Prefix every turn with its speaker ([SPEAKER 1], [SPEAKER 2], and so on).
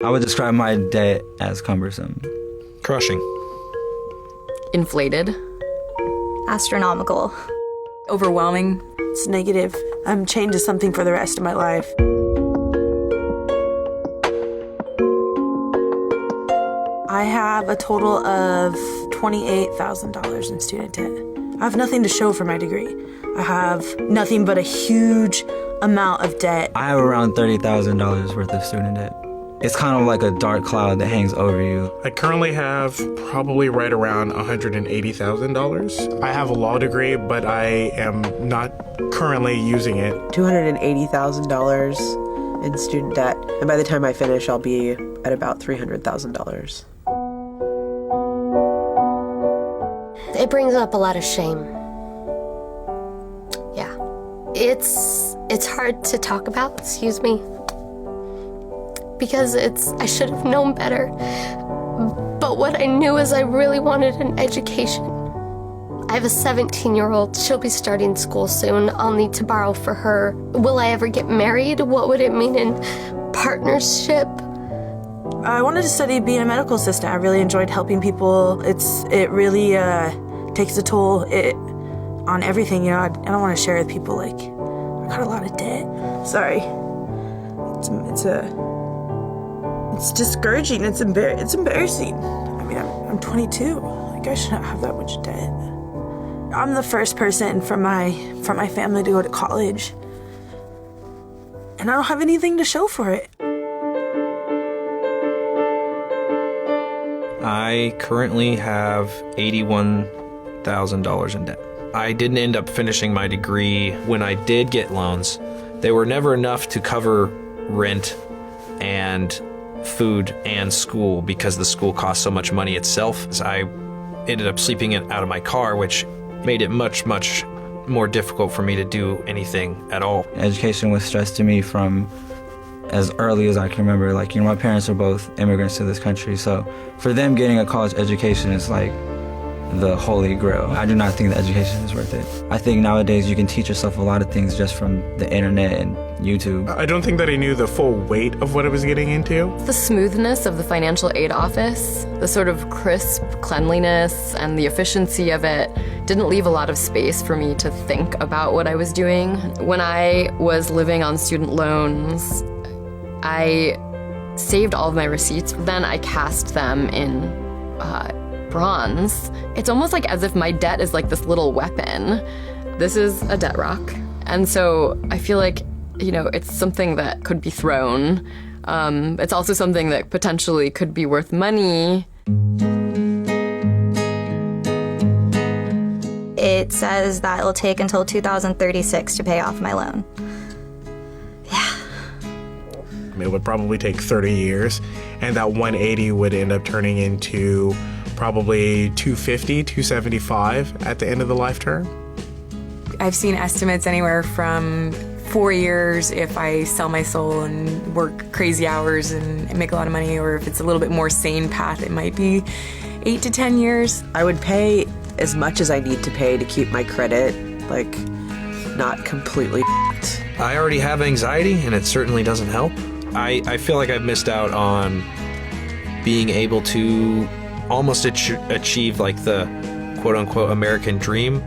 [SPEAKER 1] I would describe my debt as cumbersome.
[SPEAKER 2] Crushing.
[SPEAKER 3] Inflated.
[SPEAKER 4] Astronomical.
[SPEAKER 5] Overwhelming.
[SPEAKER 6] It's negative. I'm chained to something for the rest of my life. I have a total of $28,000 in student debt. I have nothing to show for my degree. I have nothing but a huge amount of debt.
[SPEAKER 1] I have around $30,000 worth of student debt. It's kind of like a dark cloud that hangs over you.
[SPEAKER 7] I currently have probably right around $180,000. I have a law degree, but I am not currently using it.
[SPEAKER 8] $280,000 in student debt. And by the time I finish, I'll be at about $300,000.
[SPEAKER 9] It brings up a lot of shame. Yeah. It's hard to talk about, excuse me. Because I should have known better. But what I knew is I really wanted an education. I have a 17-year-old. She'll be starting school soon. I'll need to borrow for her. Will I ever get married? What would it mean in partnership?
[SPEAKER 6] I wanted to study being a medical assistant. I really enjoyed helping people. It really takes a toll on everything. You know, I don't want to share with people, like, I got a lot of debt. Sorry. It's discouraging. It's embarrassing. I mean, I'm 22. Like, I shouldn't have that much debt. I'm the first person from my family to go to college, and I don't have anything to show for it.
[SPEAKER 2] I currently have $81,000 in debt. I didn't end up finishing my degree. When I did get loans, they were never enough to cover rent and food and school because the school cost so much money itself. So I ended up sleeping out of my car, which made it much, much more difficult for me to do anything at all.
[SPEAKER 1] Education was stressed to me from as early as I can remember. Like, you know, my parents are both immigrants to this country, so for them getting a college education is like the holy grail. I do not think that education is worth it. I think nowadays you can teach yourself a lot of things just from the internet and YouTube.
[SPEAKER 7] I don't think that I knew the full weight of what I was getting into.
[SPEAKER 3] The smoothness of the financial aid office, the sort of crisp cleanliness and the efficiency of it didn't leave a lot of space for me to think about what I was doing. When I was living on student loans, I saved all of my receipts. Then I cast them in bronze. It's almost like as if my debt is like this little weapon. This is a debt rock. And so I feel like, you know, it's something that could be thrown. It's also something that potentially could be worth money.
[SPEAKER 4] It says that it'll take until 2036 to pay off my loan.
[SPEAKER 7] It would probably take 30 years, and that 180 would end up turning into probably 250, 275 at the end of the life term.
[SPEAKER 5] I've seen estimates anywhere from 4 years if I sell my soul and work crazy hours and make a lot of money, or if it's a little bit more sane path, it might be 8 to 10 years.
[SPEAKER 8] I would pay as much as I need to pay to keep my credit, like, not completely f***ed.
[SPEAKER 2] I already have anxiety, and it certainly doesn't help. I feel like I've missed out on being able to almost achieve like the quote-unquote American dream.